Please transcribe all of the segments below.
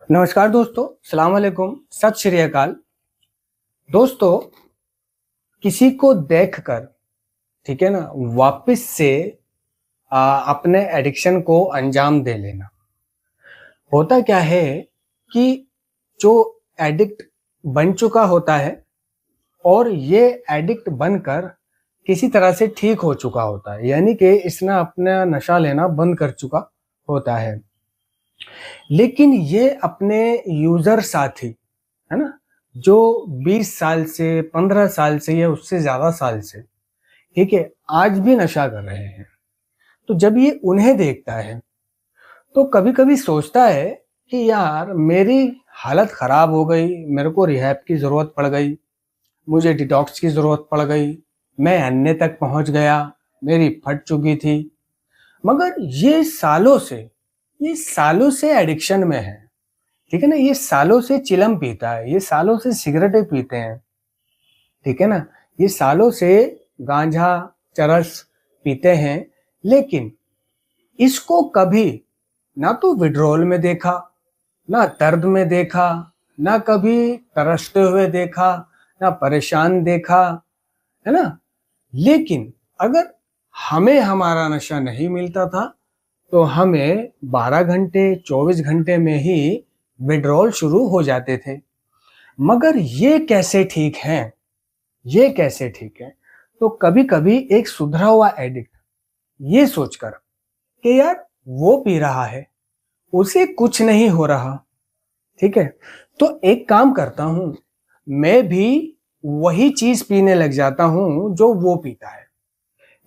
नमस्कार दोस्तों, सलाम अलैकुम, सत श्री अकाल। दोस्तों, किसी को देखकर, ठीक है ना, वापस से अपने एडिक्शन को अंजाम दे लेना। होता क्या है कि जो एडिक्ट बन चुका होता है और ये एडिक्ट बनकर किसी तरह से ठीक हो चुका होता है, यानी कि इसने अपना नशा लेना बंद कर चुका होता है, लेकिन ये अपने यूजर साथी, है ना, जो 20 साल से, 15 साल से या उससे ज्यादा साल से, ठीक है, आज भी नशा कर रहे हैं। तो जब ये उन्हें देखता है तो कभी कभी सोचता है कि यार मेरी हालत खराब हो गई, मेरे को रिहैब की जरूरत पड़ गई, मुझे डिटॉक्स की जरूरत पड़ गई, मैं अन्य तक पहुंच गया, मेरी फट चुकी थी। मगर ये सालों से एडिक्शन में है, ठीक है ना, ये सालों से चिलम पीता है, ये सालों से सिगरेटें पीते हैं, ठीक है ना, ये सालों से गांजा चरस पीते हैं, लेकिन इसको कभी ना तो विड्रॉल में देखा, ना दर्द में देखा, ना कभी तरसते हुए देखा, ना परेशान देखा, है ना। लेकिन अगर हमें हमारा नशा नहीं मिलता था तो हमें 12 घंटे 24 घंटे में ही विड्रॉल शुरू हो जाते थे। मगर ये कैसे ठीक है, ये कैसे ठीक है? तो कभी कभी एक सुधरा हुआ एडिक्ट ये सोचकर कि यार वो पी रहा है, उसे कुछ नहीं हो रहा, ठीक है, तो एक काम करता हूं, मैं भी वही चीज पीने लग जाता हूं जो वो पीता है।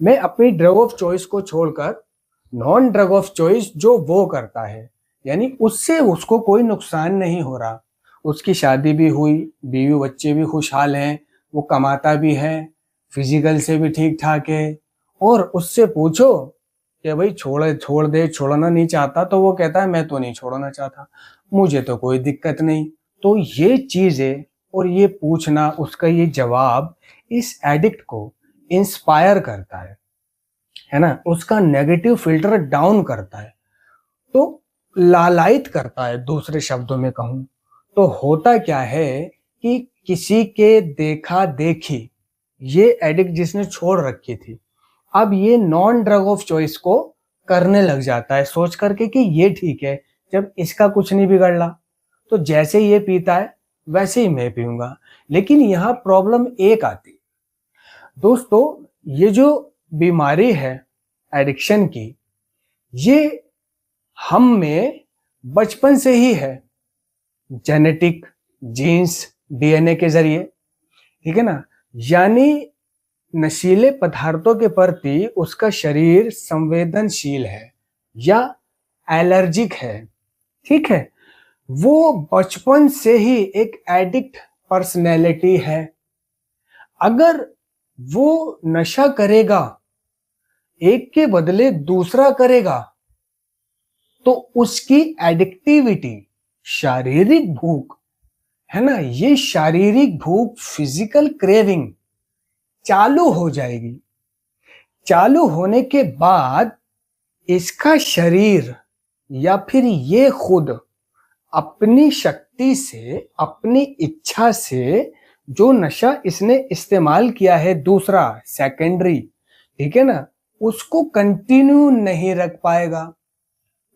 मैं अपनी ड्रग ऑफ चॉइस को छोड़कर नॉन ड्रग ऑफ चॉइस जो वो करता है, यानी उससे उसको कोई नुकसान नहीं हो रहा, उसकी शादी भी हुई, बीवी बच्चे भी खुशहाल हैं, वो कमाता भी है, फिजिकल से भी ठीक ठाक है, और उससे पूछो कि भाई छोड़ दे, छोड़ना नहीं चाहता, तो वो कहता है मैं तो नहीं छोड़ना चाहता, मुझे तो कोई दिक्कत नहीं। तो ये चीजें और ये पूछना, उसका ये जवाब इस एडिक्ट को इंस्पायर करता है ना, उसका नेगेटिव फिल्टर डाउन करता है, तो लालायित करता है, दूसरे शब्दों में कहूं तो। होता क्या है कि किसी के देखा देखी ये एडिक्ट जिसने छोड़ रखी थी, अब ये नॉन ड्रग ऑफ चॉइस को करने लग जाता है, सोच करके कि ये ठीक है, जब इसका कुछ नहीं बिगड़ रहा तो जैसे ये पीता है वैसे ही मैं पीऊंगा। लेकिन यहाँ प्रॉब्लम एक आती दोस्तों, ये जो बीमारी है एडिक्शन की, ये हम में बचपन से ही है, जेनेटिक, जीन्स, डीएनए के जरिए, ठीक है ना। यानी नशीले पदार्थों के प्रति उसका शरीर संवेदनशील है या एलर्जिक है, ठीक है, वो बचपन से ही एक एडिक्ट पर्सनैलिटी है। अगर वो नशा करेगा, एक के बदले दूसरा करेगा, तो उसकी एडिक्टिविटी, शारीरिक भूख, है ना, ये शारीरिक भूख, फिजिकल क्रेविंग चालू हो जाएगी। चालू होने के बाद इसका शरीर या फिर ये खुद अपनी शक्ति से, अपनी इच्छा से, जो नशा इसने इस्तेमाल किया है दूसरा सेकेंडरी, ठीक है ना, उसको कंटिन्यू नहीं रख पाएगा।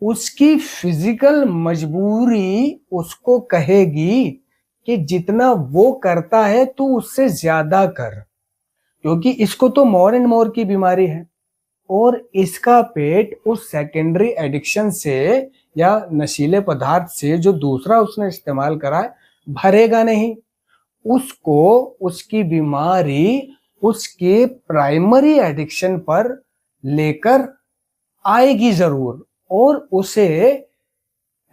उसकी फिजिकल मजबूरी उसको कहेगी कि जितना वो करता है तू उससे ज्यादा कर, क्योंकि इसको तो मोर एंड मोर की बीमारी है, और इसका पेट उस सेकेंडरी एडिक्शन से या नशीले पदार्थ से जो दूसरा उसने इस्तेमाल करा है भरेगा नहीं। उसको उसकी बीमारी उसके प्राइमरी एडिक्शन पर लेकर आएगी जरूर, और उसे,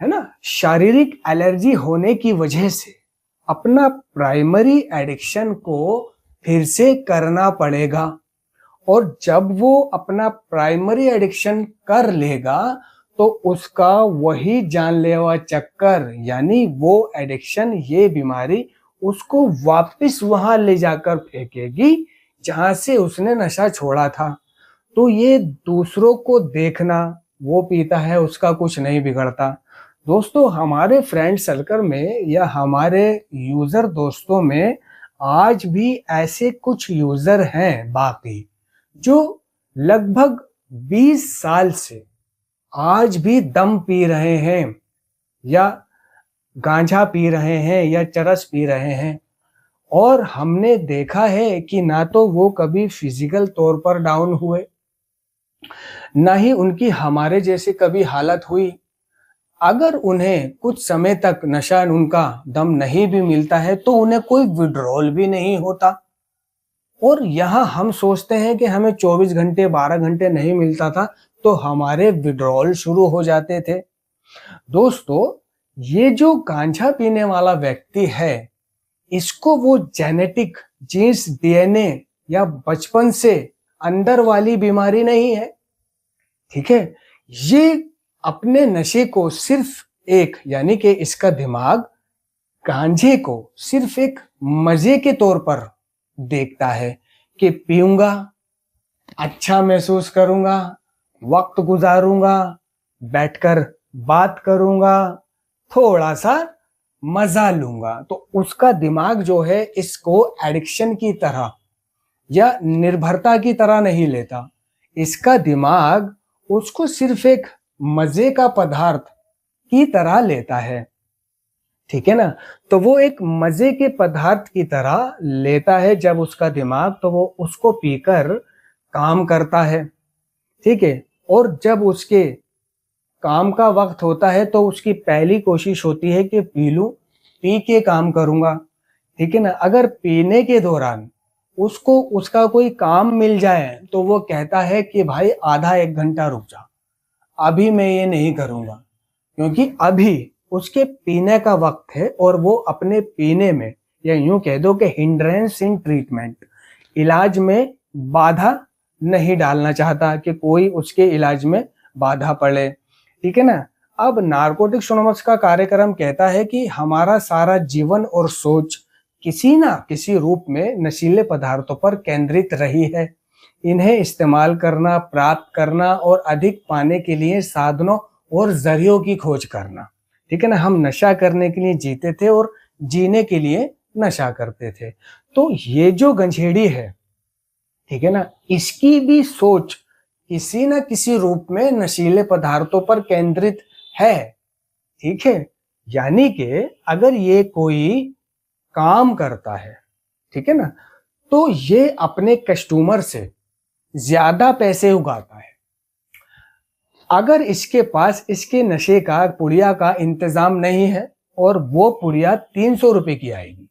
है ना, शारीरिक एलर्जी होने की वजह से अपना प्राइमरी एडिक्शन को फिर से करना पड़ेगा। और जब वो अपना प्राइमरी एडिक्शन कर लेगा तो उसका वही जानलेवा चक्कर, यानी वो एडिक्शन, ये बीमारी उसको वापस वहां ले जाकर फेंकेगी जहां से उसने नशा छोड़ा था। तो ये दूसरों को देखना, वो पीता है उसका कुछ नहीं बिगड़ता, दोस्तों हमारे फ्रेंड सर्कल में या हमारे यूजर दोस्तों में आज भी ऐसे कुछ यूजर हैं बाकी जो लगभग 20 साल से आज भी दम पी रहे हैं या गांजा पी रहे हैं या चरस पी रहे हैं। और हमने देखा है कि ना तो वो कभी फिजिकल तौर पर डाउन हुए, ना ही उनकी हमारे जैसे कभी हालत हुई। अगर उन्हें कुछ समय तक नशा उनका दम नहीं भी मिलता है तो उन्हें कोई विड्रॉल भी नहीं होता। और यहाँ हम सोचते हैं कि हमें 24 घंटे 12 घंटे नहीं मिलता था तो हमारे विड्रॉल शुरू हो जाते थे। दोस्तों ये जो गांजा पीने वाला व्यक्ति है, इसको वो जेनेटिक जीन्स डीएनए या बचपन से अंदर वाली बीमारी नहीं है, ठीक है। ये अपने नशे को सिर्फ एक यानी कि इसका दिमाग गांजे को सिर्फ एक मजे के तौर पर देखता है कि पीऊंगा, अच्छा महसूस करूंगा, वक्त गुजारूंगा, बैठकर बात करूंगा, थोड़ा सा मजा लूंगा। तो उसका दिमाग जो है इसको एडिक्शन की तरह या निर्भरता की तरह नहीं लेता। इसका दिमाग उसको सिर्फ एक मजे का पदार्थ की तरह लेता है, ठीक है ना। तो वो एक मजे के पदार्थ की तरह लेता है जब उसका दिमाग, तो वो उसको पीकर काम करता है, ठीक है। और जब उसके काम का वक्त होता है तो उसकी पहली कोशिश होती है कि पी लूं, पी के काम करूंगा, ठीक है ना। अगर पीने के दौरान उसको उसका कोई काम मिल जाए तो वो कहता है कि भाई आधा एक घंटा रुक जा, अभी मैं ये नहीं करूंगा, क्योंकि अभी उसके पीने का वक्त है और वो अपने पीने में या यूं कह दो कि हिंड्रेंस इन ट्रीटमेंट, इलाज में बाधा नहीं डालना चाहता कि कोई उसके इलाज में बाधा पड़े, ठीक है ना। अब नारकोटिक्स एनोनिमस का कार्यक्रम कहता है कि हमारा सारा जीवन और सोच किसी ना किसी रूप में नशीले पदार्थों पर केंद्रित रही है। इन्हें इस्तेमाल करना, प्राप्त करना और अधिक पाने के लिए साधनों और जरियों की खोज करना, ठीक है ना। हम नशा करने के लिए जीते थे और जीने के लिए नशा करते थे। तो ये जो गंजेड़ी है, ठीक है ना, इसकी भी सोच किसी न किसी रूप में नशीले पदार्थों पर केंद्रित है, ठीक है। यानी कि अगर ये कोई काम करता है, ठीक है ना, तो ये अपने कस्टमर से ज्यादा पैसे उगाता है। अगर इसके पास इसके नशे का पुड़िया का इंतजाम नहीं है और वो पुड़िया 300 रुपए की आएगी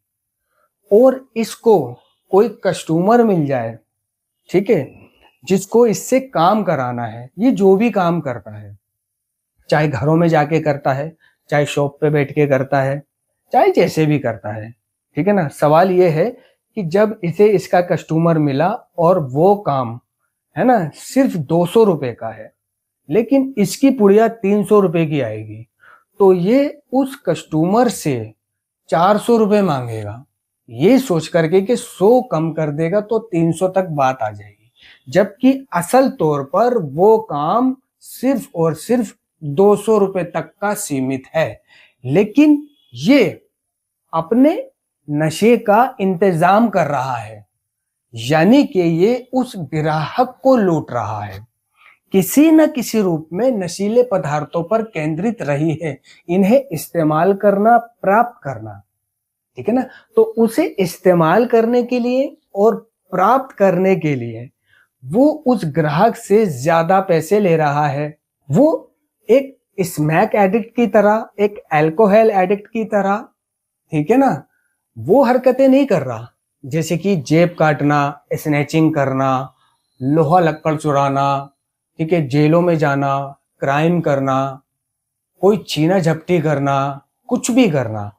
और इसको कोई कस्टमर मिल जाए, ठीक है, जिसको इससे काम कराना है, ये जो भी काम करता है, चाहे घरों में जाके करता है, चाहे शॉप पे बैठ के करता है, चाहे जैसे भी करता है, ठीक है ना। सवाल ये है कि जब इसे इसका कस्टमर मिला और वो काम है ना सिर्फ 200 रुपए का है, लेकिन इसकी पुड़िया 300 रुपए की आएगी, तो ये उस कस्टमर से 400 रुपए मांगेगा, ये सोच करके कि 100 कम कर देगा तो 300 तक बात आ जाएगी, जबकि असल तौर पर वो काम सिर्फ और सिर्फ 200 रुपए तक का सीमित है। लेकिन ये अपने नशे का इंतजाम कर रहा है, यानी कि ये उस ग्राहक को लूट रहा है, किसी न किसी रूप में नशीले पदार्थों पर केंद्रित रही है, इन्हें इस्तेमाल करना, प्राप्त करना, ठीक है ना। तो उसे इस्तेमाल करने के लिए और प्राप्त करने के लिए वो उस ग्राहक से ज्यादा पैसे ले रहा है। वो एक स्मैक एडिक्ट की तरह, एक अल्कोहल एडिक्ट की तरह, ठीक है ना, वो हरकतें नहीं कर रहा, जैसे कि जेब काटना, स्नैचिंग करना, लोहा लक्कड़ चुराना, ठीक है, जेलों में जाना, क्राइम करना, कोई छीना झपटी करना, कुछ भी करना।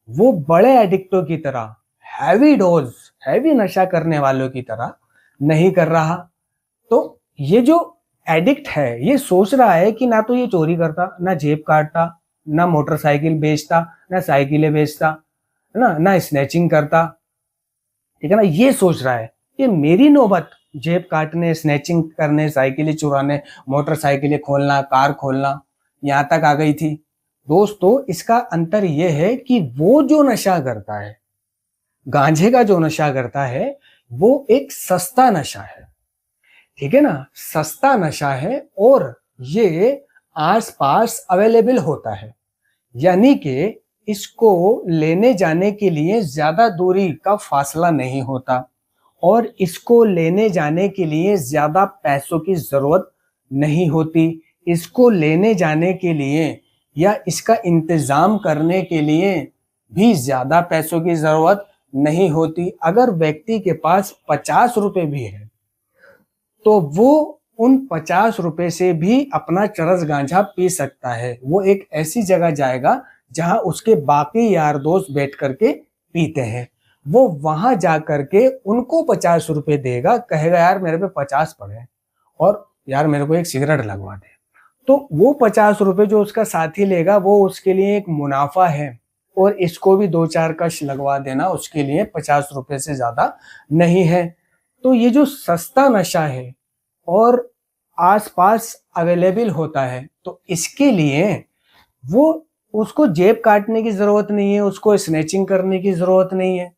वो बड़े एडिक्टों की तरह, हैवी डोज, हैवी नशा करने वालों की तरह नहीं कर रहा। तो ये जो एडिक्ट है ये सोच रहा है कि ना तो ये चोरी करता, ना जेब काटता, ना मोटरसाइकिल बेचता, ना साइकिलें बेचता, है ना स्नैचिंग करता, ठीक है ना। ये सोच रहा है कि मेरी नौबत जेब काटने, स्नैचिंग करने, साइकिलें चुराने, मोटरसाइकिलें खोलना, कार खोलना यहाँ तक आ गई थी। दोस्तों इसका अंतर यह है कि वो जो नशा करता है, गांजे का जो नशा करता है, वो एक सस्ता नशा है, ठीक है ना, सस्ता नशा है और ये आसपास अवेलेबल होता है, यानी कि इसको लेने जाने के लिए ज्यादा दूरी का फासला नहीं होता और इसको लेने जाने के लिए ज्यादा पैसों की जरूरत नहीं होती। इसको लेने जाने के लिए या इसका इंतजाम करने के लिए भी ज्यादा पैसों की जरूरत नहीं होती। अगर व्यक्ति के पास 50 रुपए भी है तो वो उन 50 रुपए से भी अपना चरस गांजा पी सकता है। वो एक ऐसी जगह जाएगा जहां उसके बाकी यार दोस्त बैठ करके पीते हैं, वो वहां जा करके उनको 50 रुपए देगा, कहेगा यार मेरे पे 50 पड़े और यार मेरे को एक सिगरेट लगवा दे। तो वो 50 रुपए जो उसका साथी लेगा वो उसके लिए एक मुनाफा है और इसको भी 2-4 कश लगवा देना उसके लिए 50 रुपए से ज्यादा नहीं है। तो ये जो सस्ता नशा है और आसपास अवेलेबल होता है, तो इसके लिए वो उसको जेब काटने की जरूरत नहीं है, उसको स्नैचिंग करने की जरूरत नहीं है।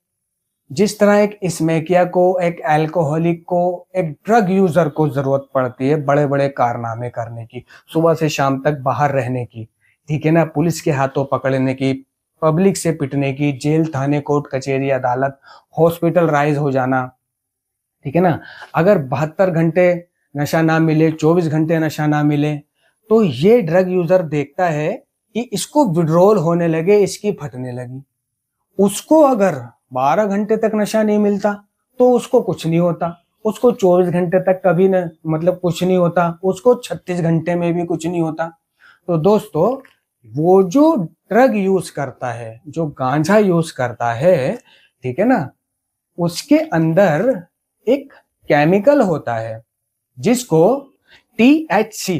जिस तरह एक स्मैकिया को, एक अल्कोहलिक को, एक ड्रग यूजर को जरूरत पड़ती है बड़े बड़े कारनामे करने की, सुबह से शाम तक बाहर रहने की, ठीक है ना, पुलिस के हाथों पकड़ने की, पब्लिक से पिटने की, जेल, थाने, कोर्ट कचहरी, अदालत, हॉस्पिटल राइज हो जाना, ठीक है ना। अगर 72 घंटे नशा ना मिले, 24 घंटे नशा ना मिले, तो ये ड्रग यूजर देखता है कि इसको विड्रॉल होने लगे, इसकी फटने लगी। उसको अगर 12 घंटे तक नशा नहीं मिलता तो उसको कुछ नहीं होता, उसको 24 घंटे तक कभी न मतलब कुछ नहीं होता, उसको 36 घंटे में भी कुछ नहीं होता। तो दोस्तों वो जो ड्रग यूज करता है, जो गांजा यूज करता है, ठीक है ना, उसके अंदर एक केमिकल होता है जिसको THC,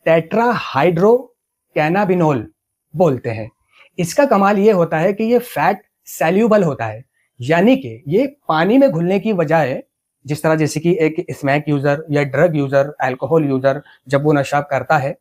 टेट्रा हाइड्रो कैनाबिनोल बोलते हैं। इसका कमाल ये होता है कि ये फैट सैल्यूबल होता है, यानी कि ये पानी में घुलने की बजाय, जिस तरह जैसे कि एक स्मैक यूजर या ड्रग यूजर, अल्कोहल यूजर जब वो नशा करता है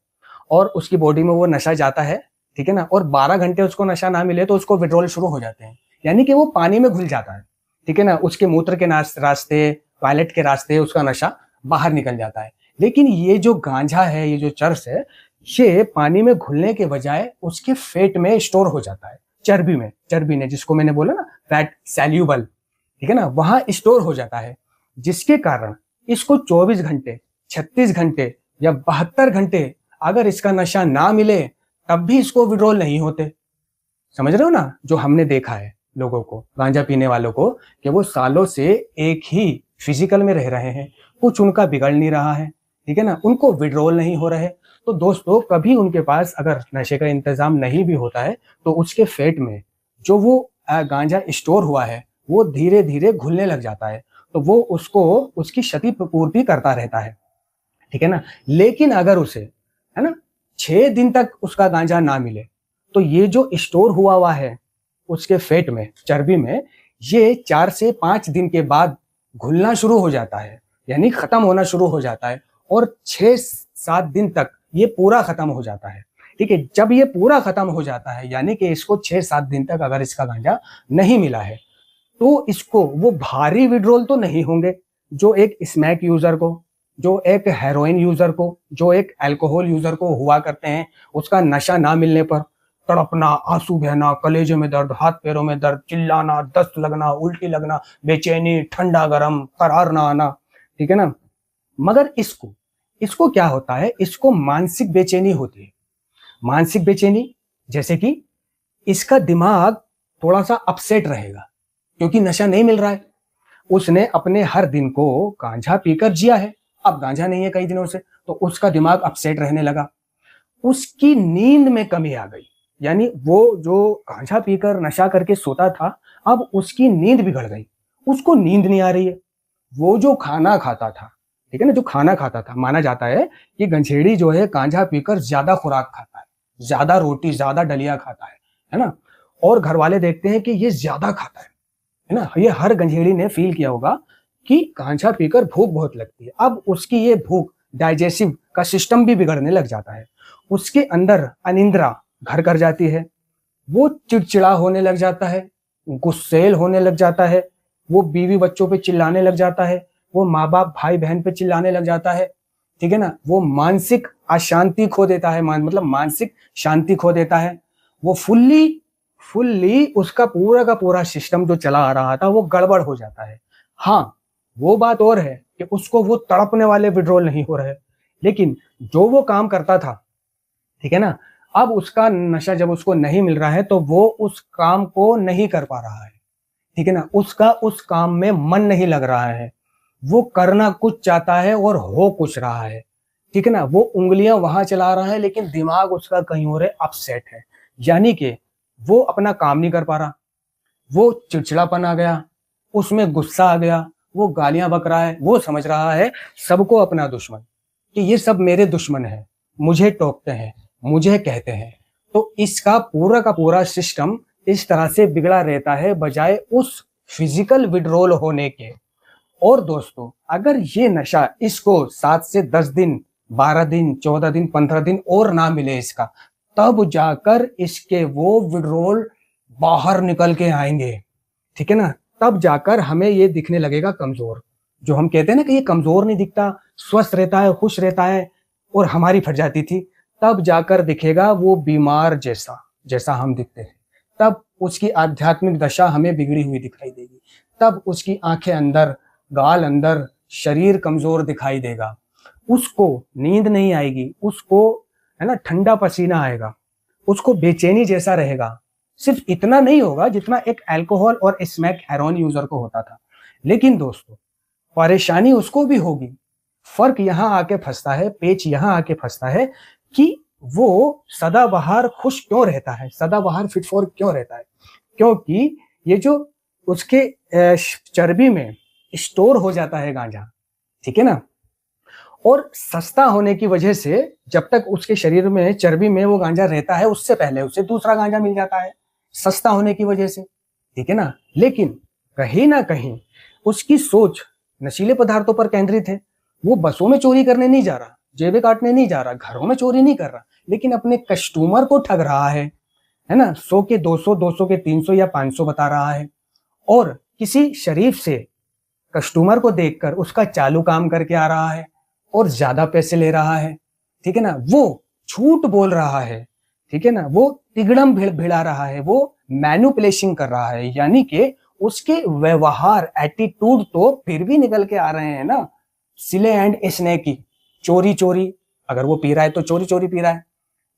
और उसकी बॉडी में वो नशा जाता है, ठीक है ना, और 12 घंटे उसको नशा ना मिले तो उसको विड्रॉल शुरू हो जाते हैं, यानी कि वो पानी में घुल जाता है, ठीक है ना, उसके मूत्र के रास्ते, टॉयलेट के रास्ते उसका नशा बाहर निकल जाता है। लेकिन ये जो गांजा है, ये जो चरस है, ये पानी में घुलने के बजाय उसके फेट में स्टोर हो जाता है, चर्बी ने, जिसको मैंने बोला ना फैट सैल्यूबल, ठीक है ना, वहां स्टोर हो जाता है, जिसके कारण इसको 24 घंटे, 36 घंटे या 72 घंटे अगर इसका नशा ना मिले तब भी इसको विड्रॉल नहीं होते। समझ रहे हो ना, जो हमने देखा है लोगों को, गांजा पीने वालों को, कि वो सालों से एक ही फिजिकल में रह रहे हैं, कुछ उनका बिगड़ नहीं रहा है, ठीक है ना, उनको विड्रॉल नहीं हो रहे। तो दोस्तों कभी उनके पास अगर नशे का इंतजाम नहीं भी होता है तो उसके फेट में जो वो गांजा स्टोर हुआ है वो धीरे धीरे घुलने लग जाता है, तो वो उसको उसकी क्षति पूर्ति करता रहता है, ठीक है ना। लेकिन अगर उसे, है ना, 6 दिन तक उसका गांजा ना मिले तो ये जो स्टोर हुआ है उसके फेट में, चर्बी में, ये 4 से 5 दिन के बाद घुलना शुरू हो जाता है, यानी खत्म होना शुरू हो जाता है, और 6-7 दिन तक ये पूरा खत्म हो जाता है, ठीक है। जब ये पूरा खत्म हो जाता है, यानी कि इसको 6-7 दिन तक अगर इसका गांजा नहीं मिला है तो इसको वो भारी विड्रॉल तो नहीं होंगे जो एक स्मैक यूजर को, जो एक हेरोइन यूजर को, जो एक अल्कोहल यूजर को हुआ करते हैं। उसका नशा ना मिलने पर तड़पना, आंसू बहना, कलेजे में दर्द, हाथ पैरों में दर्द, चिल्लाना, दस्त लगना, उल्टी लगना, बेचैनी, ठंडा गरम, करार ना आना, ठीक है ना। मगर इसको क्या होता है, इसको मानसिक बेचैनी होती है। मानसिक बेचैनी जैसे कि इसका दिमाग थोड़ा सा अपसेट रहेगा क्योंकि नशा नहीं मिल रहा है, उसने अपने हर दिन को गांजा पीकर जिया है, अब गांजा नहीं है कई दिनों से, तो उसका दिमाग अपसेट रहने लगा। उसकी नींद में कमी आ गई, यानी वो जो गांजा पीकर नशा करके सोता था अब उसकी नींद बिगड़ गई, उसको नींद नहीं आ रही है। वो जो खाना खाता था, ठीक है ना, जो खाना खाता था, माना जाता है कि गंजेड़ी जो है गांजा पीकर ज्यादा खुराक खाता है, ज्यादा रोटी, ज्यादा डलिया खाता है ना, और घर वाले देखते हैं कि ये ज्यादा खाता है ना। ये हर गंजेड़ी ने फील किया होगा कि गांजा पीकर भूख बहुत लगती है। अब उसकी ये भूख, डाइजेस्टिव का सिस्टम भी बिगड़ने लग जाता है, उसके अंदर अनिंद्रा घर कर जाती है, वो चिड़चिड़ा होने लग जाता है, गुस्सैल होने लग जाता है, वो बीवी बच्चों पे चिल्लाने लग जाता है, वो माँ बाप भाई बहन पे चिल्लाने लग जाता है, ठीक है ना। वो मानसिक अशांति खो देता है, मतलब मानसिक शांति खो देता है। वो फुल्ली उसका पूरा का पूरा सिस्टम जो चला आ रहा था वो गड़बड़ हो जाता है। हाँ, वो बात और है कि उसको वो तड़पने वाले विड्रॉल नहीं हो रहे, लेकिन जो वो काम करता था, ठीक है ना, अब उसका नशा जब उसको नहीं मिल रहा है तो वो उस काम को नहीं कर पा रहा है, ठीक है ना। उसका उस काम में मन नहीं लग रहा है, वो करना कुछ चाहता है और हो कुछ रहा है, ठीक है ना। वो उंगलियां वहां चला रहा है लेकिन दिमाग उसका कहीं और है, अपसेट है। यानी कि वो अपना काम नहीं कर पा रहा, वो चिड़चिड़ापन आ गया, उसमें गुस्सा आ गया, वो गालियां बक रहा है, वो समझ रहा है सबको अपना दुश्मन, कि ये सब मेरे दुश्मन है, मुझे टोकते हैं, मुझे कहते हैं। तो इसका पूरा का पूरा सिस्टम इस तरह से बिगड़ा रहता है बजाय उस फिजिकल विड्रॉल होने के। और दोस्तों, अगर ये नशा इसको 7 से 10 दिन, 12 दिन, 14 दिन, 15 दिन और ना मिले इसका, तब जाकर इसके वो विड्रॉल बाहर निकल के आएंगे, ठीक है ना। तब जाकर हमें ये दिखने लगेगा कमजोर। जो हम कहते हैं ना कि ये कमजोर नहीं दिखता, स्वस्थ रहता है, खुश रहता है, और हमारी फट जाती थी, तब जाकर दिखेगा वो बीमार जैसा, जैसा हम दिखते हैं। तब उसकी आध्यात्मिक दशा हमें बिगड़ी हुई दिखाई देगी, तब उसकी आंखें अंदर, गाल अंदर, शरीर कमजोर दिखाई देगा, उसको नींद नहीं आएगी, उसको, है ना, ठंडा पसीना आएगा, उसको बेचैनी जैसा रहेगा। सिर्फ इतना नहीं होगा जितना एक अल्कोहल और स्मैक हेरोइन यूजर को होता था, लेकिन दोस्तों परेशानी उसको भी होगी। फर्क यहां आके फंसता है, पेच यहां आके फंसता है कि वो सदाबहार खुश क्यों रहता है, सदाबहार फिट फॉर क्यों रहता है। क्योंकि ये जो उसके चर्बी में स्टोर हो जाता है गांजा, ठीक है ना, और सस्ता होने की वजह से जब तक उसके शरीर में चर्बी में वो गांजा रहता है, उससे पहले उसे दूसरा गांजा मिल जाता है, सस्ता होने की वजह से, ठीक है ना। लेकिन कहीं ना कहीं उसकी सोच नशीले पदार्थों पर केंद्रित है। वो बसों में चोरी करने नहीं जा रहा, जेबें काटने नहीं जा रहा, घरों में चोरी नहीं कर रहा, लेकिन अपने कस्टमर को ठग रहा है ना। 100 के 200, 200 के 300 या 500 बता रहा है, और किसी शरीफ से कस्टमर को देखकर उसका चालू काम करके आ रहा है और ज्यादा पैसे ले रहा है, ठीक है ना। वो झूठ बोल रहा है, ठीक है ना, वो तिगड़म भिड़ा रहा है, वो मैनिपुलेशन कर रहा है। यानी कि उसके व्यवहार, एटीट्यूड तो फिर भी निकल के आ रहे हैं ना, सिले एंड स्नेक की, चोरी चोरी, अगर वो पी रहा है तो चोरी चोरी पी रहा है,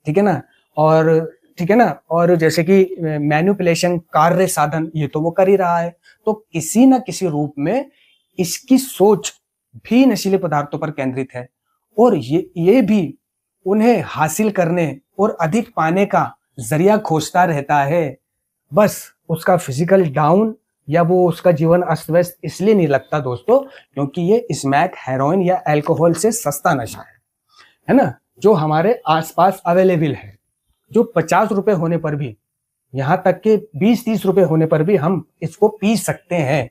ठीक है ना। और ठीक है ना, और जैसे कि मैनिपुलेशन, कार्य साधन, ये तो वो कर ही रहा है। तो किसी ना किसी रूप में इसकी सोच भी नशीले पदार्थों पर केंद्रित है, और ये भी उन्हें हासिल करने और अधिक पाने का जरिया खोजता रहता है। बस उसका फिजिकल डाउन या वो उसका जीवन अस्त व्यस्त इसलिए नहीं लगता दोस्तों, क्योंकि ये स्मैक, हेरोइन या अल्कोहल से सस्ता नशा है ना, जो हमारे आसपास अवेलेबल है, जो 50 रुपए होने पर भी, यहाँ तक के 20-30 रुपए होने पर भी हम इसको पी सकते हैं।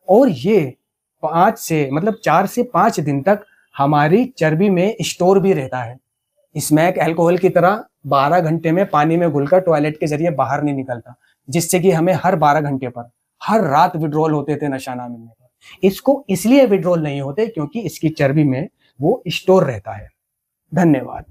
और ये 4 से 5 दिन तक हमारी चर्बी में स्टोर भी रहता है। स्मैक अल्कोहल की तरह 12 घंटे में पानी में घुलकर टॉयलेट के जरिए बाहर नहीं निकलता, जिससे कि हमें हर 12 घंटे पर हर रात विड्रॉल होते थे नशा ना मिलने पर। इसको इसलिए विड्रॉल नहीं होते क्योंकि इसकी चर्बी में वो स्टोर रहता है। धन्यवाद।